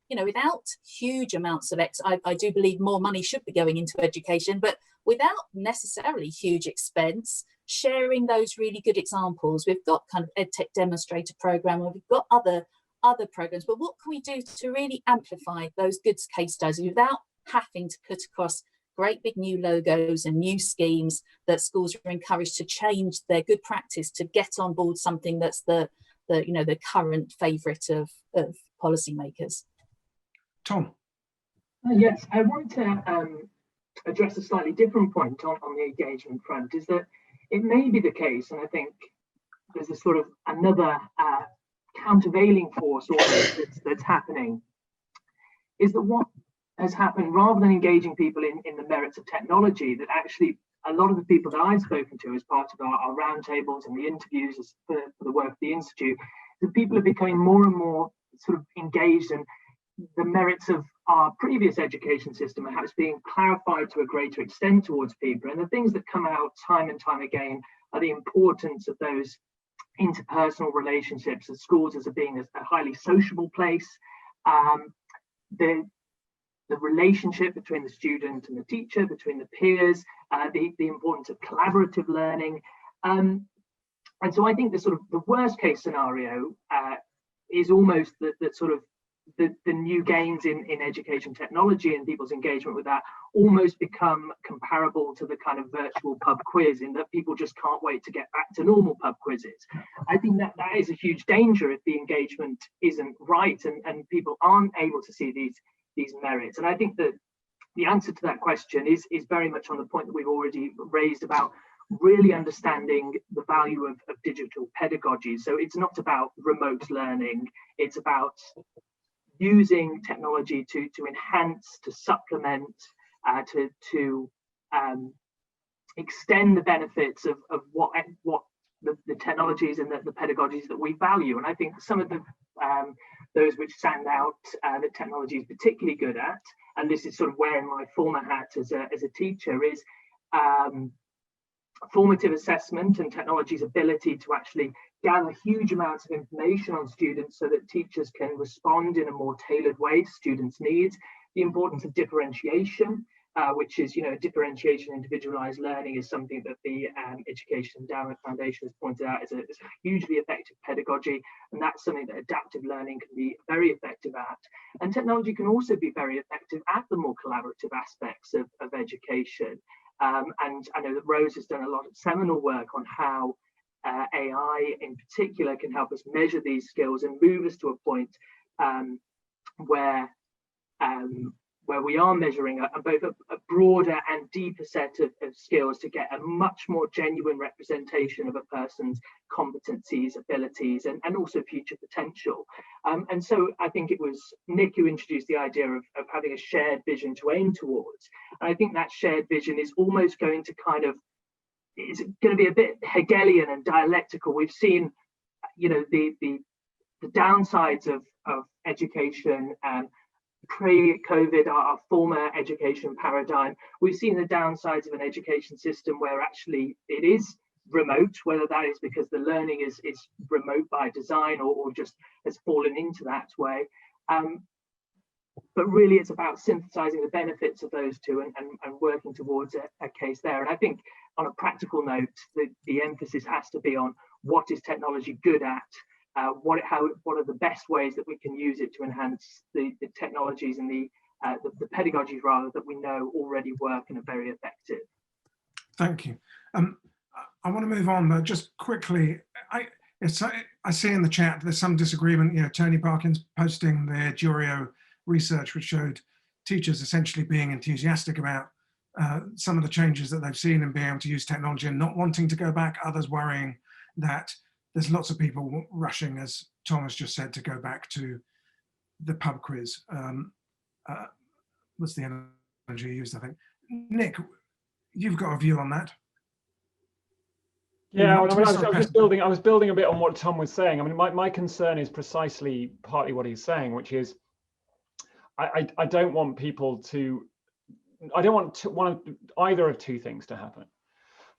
you know, without huge amounts of I do believe more money should be going into education, but without necessarily huge expense, sharing those really good examples. We've got kind of EdTech demonstrator program, or we've got other programs, but what can we do to really amplify those good case studies without having to put across great big new logos and new schemes that schools are encouraged to change their good practice to get on board something that's the current favourite of policymakers. Tom. Yes, I want to address a slightly different point on the engagement front, is that it may be the case, and I think there's a sort of another countervailing force that's happening, is that what has happened, rather than engaging people in the merits of technology, that actually a lot of the people that I've spoken to as part of our roundtables and the interviews for the work of the Institute, the people are becoming more and more sort of engaged in the merits of our previous education system and how it's being clarified to a greater extent towards people. And the things that come out time and time again are the importance of those interpersonal relationships of schools as being a highly sociable place, the relationship between the student and the teacher, between the peers, the importance of collaborative learning. And so I think the worst case scenario is almost that sort of the new gains in education technology and people's engagement with that almost become comparable to the kind of virtual pub quiz, in that people just can't wait to get back to normal pub quizzes. I think that is a huge danger if the engagement isn't right and people aren't able to see these merits. And I think that the answer to that question is very much on the point that we've already raised about really understanding the value of digital pedagogy. So it's not about remote learning, it's about using technology to enhance, to supplement, to extend the benefits of what the technologies and the pedagogies that we value. And I think some of those which stand out that technology is particularly good at, and this is sort of wearing my former hat as a teacher, is formative assessment and technology's ability to actually gather huge amounts of information on students so that teachers can respond in a more tailored way to students' needs. The importance of differentiation, which is, differentiation, individualized learning is something that the Education Endowment Foundation has pointed out as a hugely effective pedagogy, and that's something that adaptive learning can be very effective at. And technology can also be very effective at the more collaborative aspects of education. And I know that Rose has done a lot of seminal work on how AI in particular can help us measure these skills and move us to a point where we are measuring both a broader and deeper set of skills to get a much more genuine representation of a person's competencies, abilities, and also future potential. And so I think it was Nick who introduced the idea of having a shared vision to aim towards. And I think that shared vision is almost going to it's going to be a bit Hegelian and dialectical. We've seen, the downsides of education and pre-COVID, our former education paradigm. We've seen the downsides of an education system where actually it is remote, whether that is because the learning is remote by design or just has fallen into that way. But really it's about synthesizing the benefits of those two and working towards a case there. And I think on a practical note, the emphasis has to be on what is technology good at, what are the best ways that we can use it to enhance the technologies and the pedagogies rather that we know already work and are very effective. Thank you. I want to move on, but just quickly, I see in the chat there's some disagreement. Tony Parkin's posting their Jurio research, which showed teachers essentially being enthusiastic about some of the changes that they've seen and being able to use technology and not wanting to go back. Others worrying that there's lots of people rushing, as Thomas just said, to go back to the pub quiz. What's the energy used, I think? Nick, you've got a view on that. Yeah, I was building a bit on what Tom was saying. I mean, my concern is precisely partly what he's saying, which is I don't want people to, I don't want either of two things to happen.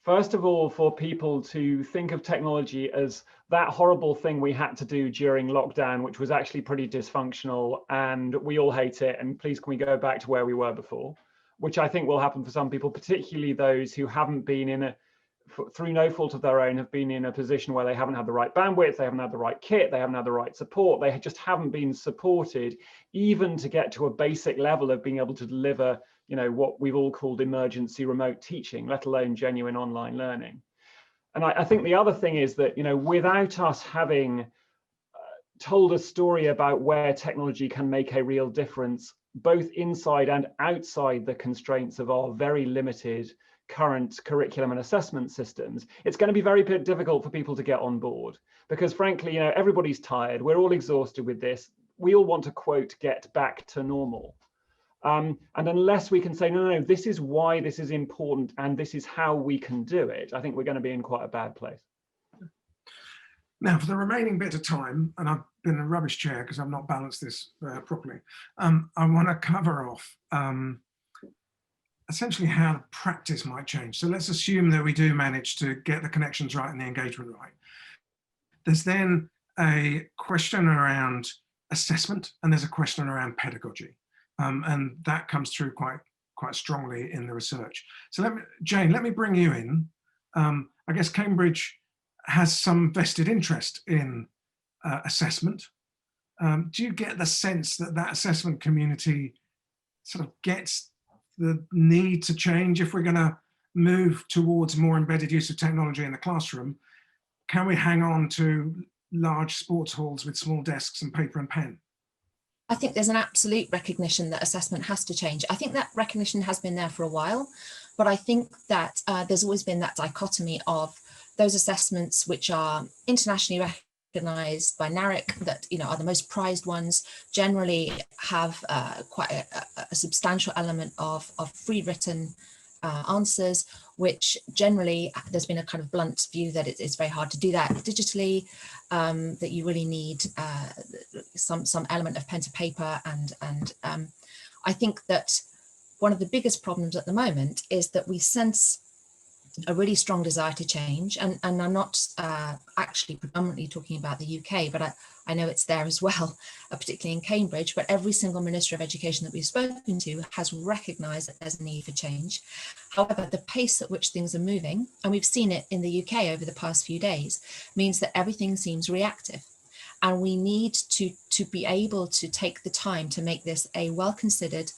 First of all, for people to think of technology as that horrible thing we had to do during lockdown, which was actually pretty dysfunctional and we all hate it, and please can we go back to where we were before, which I think will happen for some people, particularly those who haven't been through no fault of their own, have been in a position where they haven't had the right bandwidth, they haven't had the right kit, they haven't had the right support, they just haven't been supported even to get to a basic level of being able to deliver what we've all called emergency remote teaching, let alone genuine online learning. And I think the other thing is that, without us having told a story about where technology can make a real difference, both inside and outside the constraints of our very limited current curriculum and assessment systems, it's going to be very difficult for people to get on board. Because frankly, everybody's tired, we're all exhausted with this. We all want to, quote, get back to normal. And unless we can say, no, this is why this is important and this is how we can do it, I think we're going to be in quite a bad place. Now, for the remaining bit of time, and I've been a rubbish chair because I've not balanced this properly, I want to cover off essentially how practice might change. So let's assume that we do manage to get the connections right and the engagement right. There's then a question around assessment and there's a question around pedagogy. And that comes through quite strongly in the research. So Jane, let me bring you in. I guess Cambridge has some vested interest in assessment. Do you get the sense that that assessment community sort of gets the need to change if we're going to move towards more embedded use of technology in the classroom? Can we hang on to large sports halls with small desks and paper and pen? I think there's an absolute recognition that assessment has to change. I think that recognition has been there for a while, but I think that there's always been that dichotomy of those assessments which are internationally recognized by NARIC, that are the most prized ones, generally have quite a substantial element of free-written answers, which generally there's been a kind of blunt view that it's very hard to do that digitally, that you really need some element of pen to paper. And I think that one of the biggest problems at the moment is that we sense a really strong desire to change. And I'm not actually predominantly talking about the UK, but I know it's there as well, particularly in Cambridge, but every single Minister of Education that we've spoken to has recognised that there's a need for change. However, the pace at which things are moving, and we've seen it in the UK over the past few days, means that everything seems reactive. And we need to be able to take the time to make this a well-considered,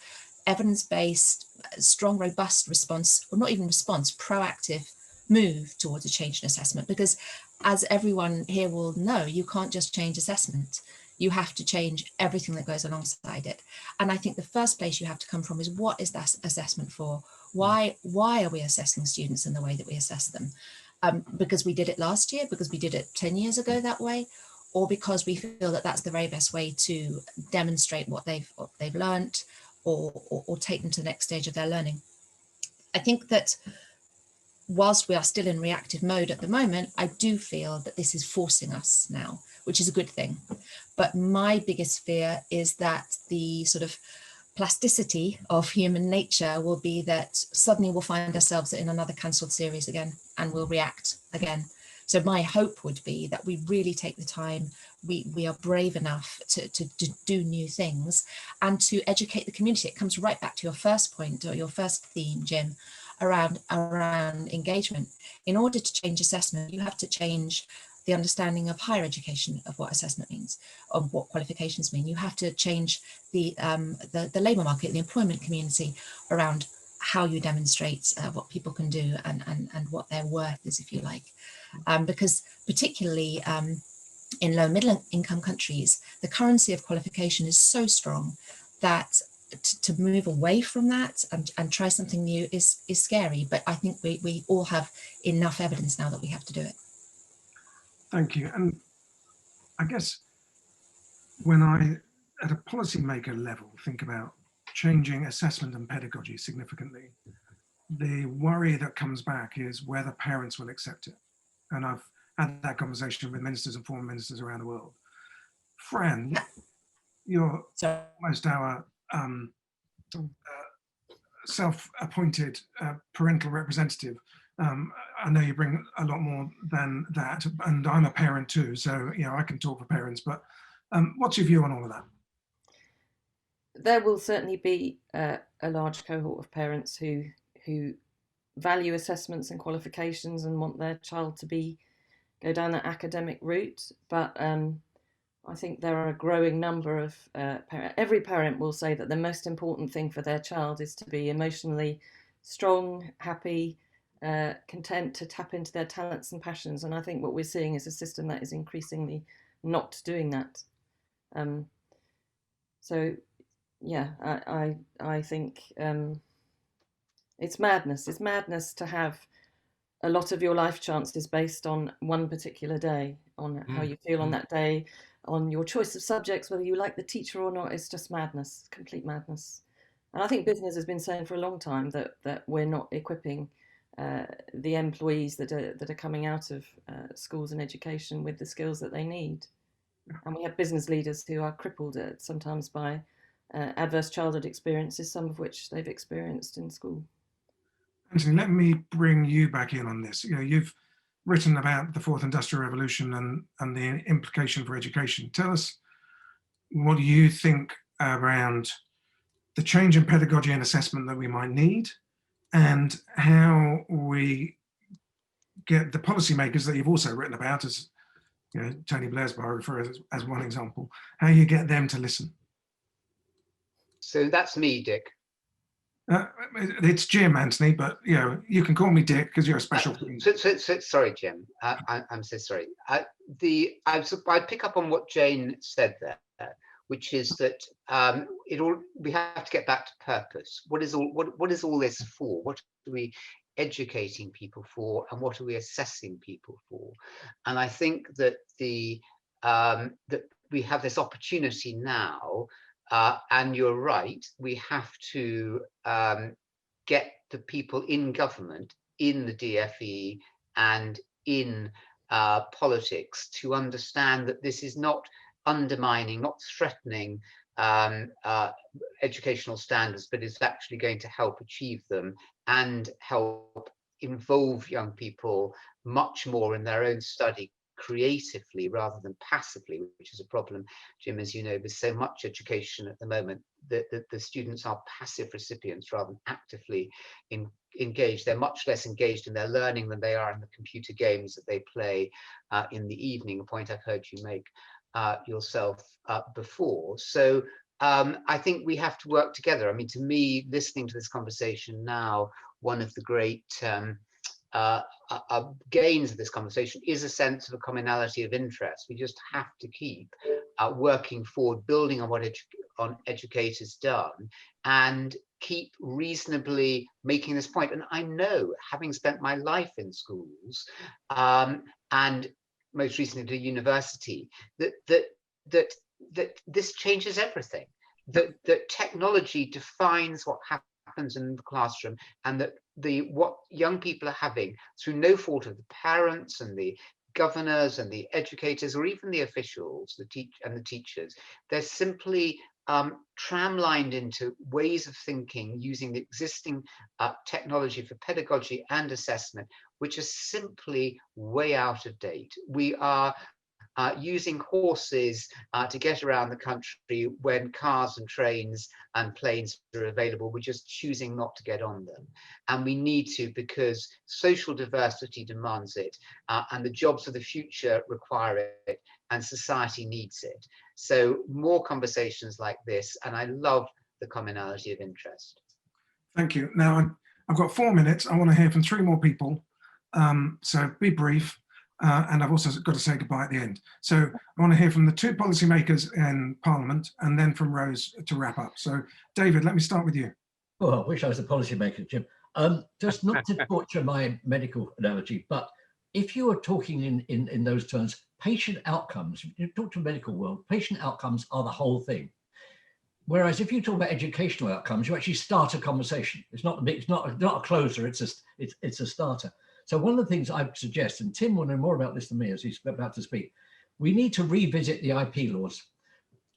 evidence-based, strong, robust response, or not even response, proactive move towards a change in assessment. Because as everyone here will know, you can't just change assessment. You have to change everything that goes alongside it. And I think the first place you have to come from is, what is that assessment for? Why are we assessing students in the way that we assess them? Because we did it last year, because we did it 10 years ago that way, or because we feel that that's the very best way to demonstrate what they've learned, or take them to the next stage of their learning. I think that whilst we are still in reactive mode at the moment, I do feel that this is forcing us now, which is a good thing. But my biggest fear is that the sort of plasticity of human nature will be that suddenly we'll find ourselves in another cancelled series again, and we'll react again. So my hope would be that we really take the time, we are brave enough to do new things and to educate the community. It comes right back to your first point, or your first theme, Jim, around engagement. In order to change assessment, you have to change the understanding of higher education, of what assessment means, of what qualifications mean. You have to change the labour market, the employment community, around how you demonstrate what people can do and what their worth is, if you like. Because particularly in low middle income countries, the currency of qualification is so strong that to move away from that and try something new is scary. But I think we all have enough evidence now that we have to do it. Thank you. And I guess when I, at a policymaker level, think about changing assessment and pedagogy significantly, the worry that comes back is whether parents will accept it. And I've had that conversation with ministers and foreign ministers around the world. Fran, you're almost our self-appointed parental representative. I know you bring a lot more than that, and I'm a parent too, so I can talk for parents. But what's your view on all of that? There will certainly be a large cohort of parents who value assessments and qualifications and want their child to go down that academic route. But I think there are a growing number of every parent will say that the most important thing for their child is to be emotionally strong, happy, content to tap into their talents and passions. And I think what we're seeing is a system that is increasingly not doing that. So yeah, I think it's madness. It's madness to have a lot of your life chances based on one particular day, on how you feel on that day, on your choice of subjects, whether you like the teacher or not. It's just madness, complete madness. And I think business has been saying for a long time that we're not equipping the employees that are coming out of schools and education with the skills that they need. And we have business leaders who are crippled sometimes by adverse childhood experiences, some of which they've experienced in school. Anthony, let me bring you back in on this. You've written about the fourth industrial revolution and the implication for education. Tell us, what do you think around the change in pedagogy and assessment that we might need, and how we get the policymakers that you've also written about, as Tony Blair's biographer as one example, how you get them to listen? So that's me, Dick. It's Jim, Anthony, but you can call me Dick because you're a special. Sorry, Jim. I'm so sorry. I'd pick up on what Jane said there, which is that we have to get back to purpose. What is all this for? What are we educating people for, and what are we assessing people for? And I think that that we have this opportunity now. And you're right, we have to get the people in government, in the DFE and in politics to understand that this is not undermining, not threatening educational standards, but is actually going to help achieve them and help involve young people much more in their own study creatively rather than passively, which is a problem, Jim, as you know, with so much education at the moment, that the students are passive recipients rather than actively engaged. They're much less engaged in their learning than they are in the computer games that they play in the evening, a point I've heard you make yourself before. So I think we have to work together. I mean, to me, listening to this conversation now, one of the great gains of this conversation is a sense of a commonality of interest. We just have to keep working forward, building on what educators done, and keep reasonably making this point. And I know, having spent my life in schools and most recently at university, that this changes everything. That technology defines what happens in the classroom, and that what young people are having, through no fault of the parents and the governors and the educators or even the officials, the teachers, they're simply tramlined into ways of thinking using the existing technology for pedagogy and assessment, which are simply way out of date. We are using horses to get around the country when cars and trains and planes are available. We're just choosing not to get on them. And we need to, because social diversity demands it, and the jobs of the future require it, and society needs it. So more conversations like this, and I love the commonality of interest. Thank you. Now, I've got 4 minutes. I want to hear from 3 more people. So be brief. And I've also got to say goodbye at the end. So I want to hear from the 2 policymakers in Parliament, and then from Rose to wrap up. So David, let me start with you. Oh, I wish I was a policymaker, Jim. Just not to torture my medical analogy, but if you are talking in those terms, patient outcomes, you talk to the medical world, patient outcomes are the whole thing. Whereas if you talk about educational outcomes, you actually start a conversation. It's not a closer, it's a starter. So one of the things I suggest, and Tim will know more about this than me as he's about to speak, we need to revisit the IP laws.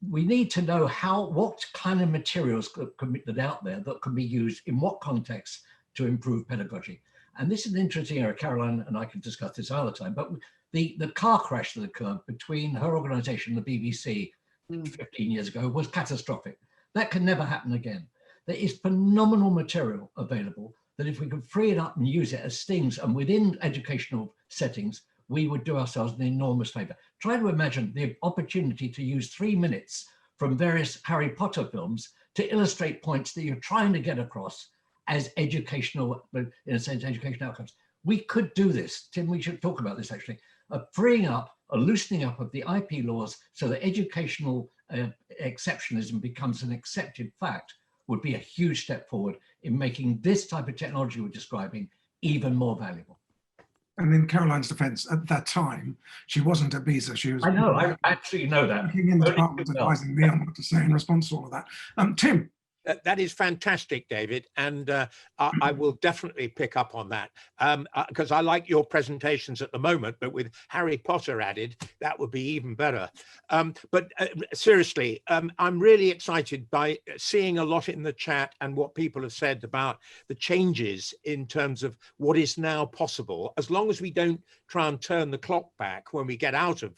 We need to know what kind of materials are out there that can be used in what context to improve pedagogy. And this is an interesting area. Caroline and I can discuss this other time, but the car crash that occurred between her organization and the BBC 15 years ago was catastrophic. That can never happen again. There is phenomenal material available that if we could free it up and use it as stings and within educational settings, we would do ourselves an enormous favor. Try to imagine the opportunity to use 3 minutes from various Harry Potter films to illustrate points that you're trying to get across as educational, in a sense, educational outcomes. We could do this. Tim, we should talk about this actually. Freeing up, a loosening up of the IP laws so that educational exceptionalism becomes an accepted fact would be a huge step forward in making this type of technology we're describing even more valuable. And in Caroline's defense, at that time, she wasn't at BISA. She was. I know, I absolutely know that. Working in the department, advising me on what to say in response to all of that. Tim. That is fantastic, David, and I will definitely pick up on that because I like your presentations at the moment, but with Harry Potter added, that would be even better. But seriously, I'm really excited by seeing a lot in the chat and what people have said about the changes in terms of what is now possible, as long as we don't try and turn the clock back when we get out of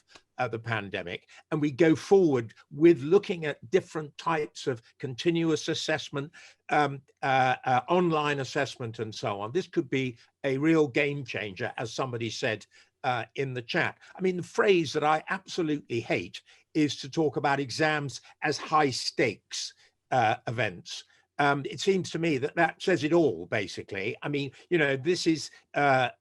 the pandemic, and we go forward with looking at different types of continuous assessment, online assessment, and so on. This could be a real game changer, as somebody said in the chat. I mean, the phrase that I absolutely hate is to talk about exams as high stakes events. It seems to me that that says it all, basically. I mean, you know, this is a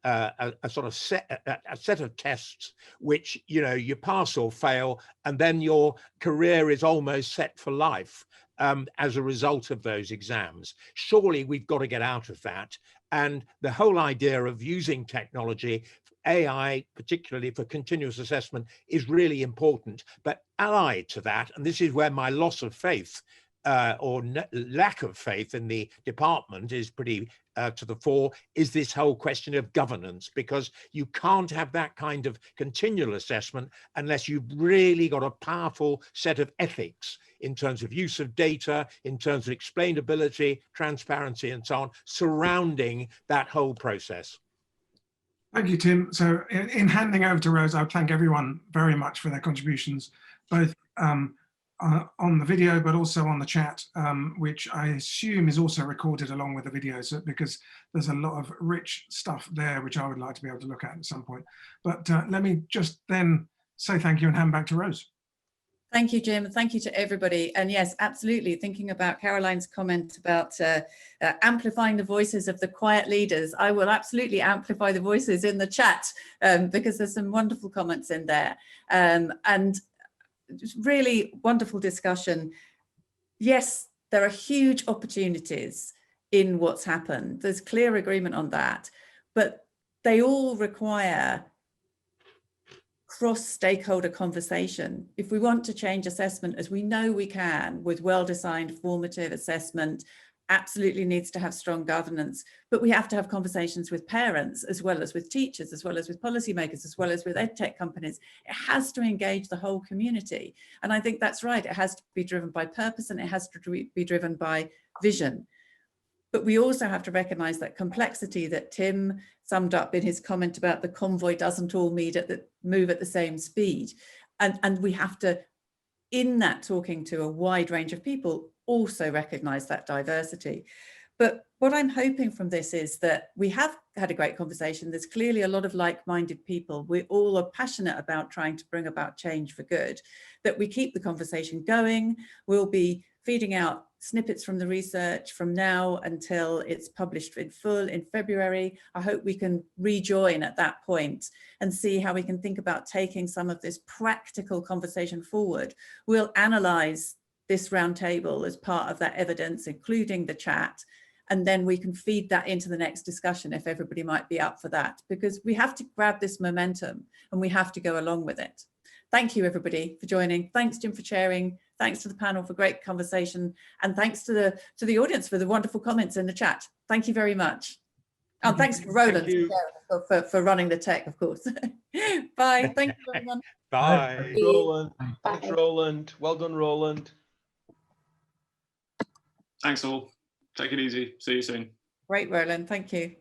sort of set of tests which, you know, you pass or fail, and then your career is almost set for life as a result of those exams. Surely we've got to get out of that. And the whole idea of using technology, AI, particularly for continuous assessment, is really important. But allied to that, and this is where my loss of faith lack of faith in the department is pretty to the fore, is this whole question of governance, because you can't have that kind of continual assessment unless you've really got a powerful set of ethics in terms of use of data, in terms of explainability, transparency, and so on, surrounding that whole process. Thank you, Tim. So in handing over to Rose, I would thank everyone very much for their contributions, both on the video, but also on the chat, which I assume is also recorded along with the video, so, because there's a lot of rich stuff there, which I would like to be able to look at some point. But let me just then say thank you and hand back to Rose. Thank you, Jim. Thank you to everybody. And yes, absolutely. Thinking about Caroline's comment about amplifying the voices of the quiet leaders, I will absolutely amplify the voices in the chat because there's some wonderful comments in there. And really wonderful discussion. Yes, there are huge opportunities in what's happened. There's clear agreement on that, but they all require cross-stakeholder conversation. If we want to change assessment, as we know we can, with well-designed formative assessment, absolutely needs to have strong governance, but we have to have conversations with parents, as well as with teachers, as well as with policymakers, as well as with EdTech companies. It has to engage the whole community. And I think that's right. It has to be driven by purpose and it has to be driven by vision. But we also have to recognize that complexity that Tim summed up in his comment about the convoy doesn't all move at the same speed. And we have to, in that talking to a wide range of people, also recognize that diversity. But what I'm hoping from this is that we have had a great conversation. There's clearly a lot of like-minded people. We all are passionate about trying to bring about change for good, that we keep the conversation going. We'll be feeding out snippets from the research from now until it's published in full in February. I hope we can rejoin at that point and see how we can think about taking some of this practical conversation forward. We'll analyze this roundtable as part of that evidence, including the chat, and then we can feed that into the next discussion if everybody might be up for that, because we have to grab this momentum and we have to go along with it. Thank you, everybody, for joining. Thanks, Jim, for sharing. Thanks to the panel for great conversation. And thanks to the audience for the wonderful comments in the chat. Thank you very much. And thanks to Roland for running the tech, of course. Bye. Thank you, everyone. Bye. Thanks, Roland. Thanks, Roland. Well done, Roland. Thanks all. Take it easy. See you soon. Great, Roland. Thank you.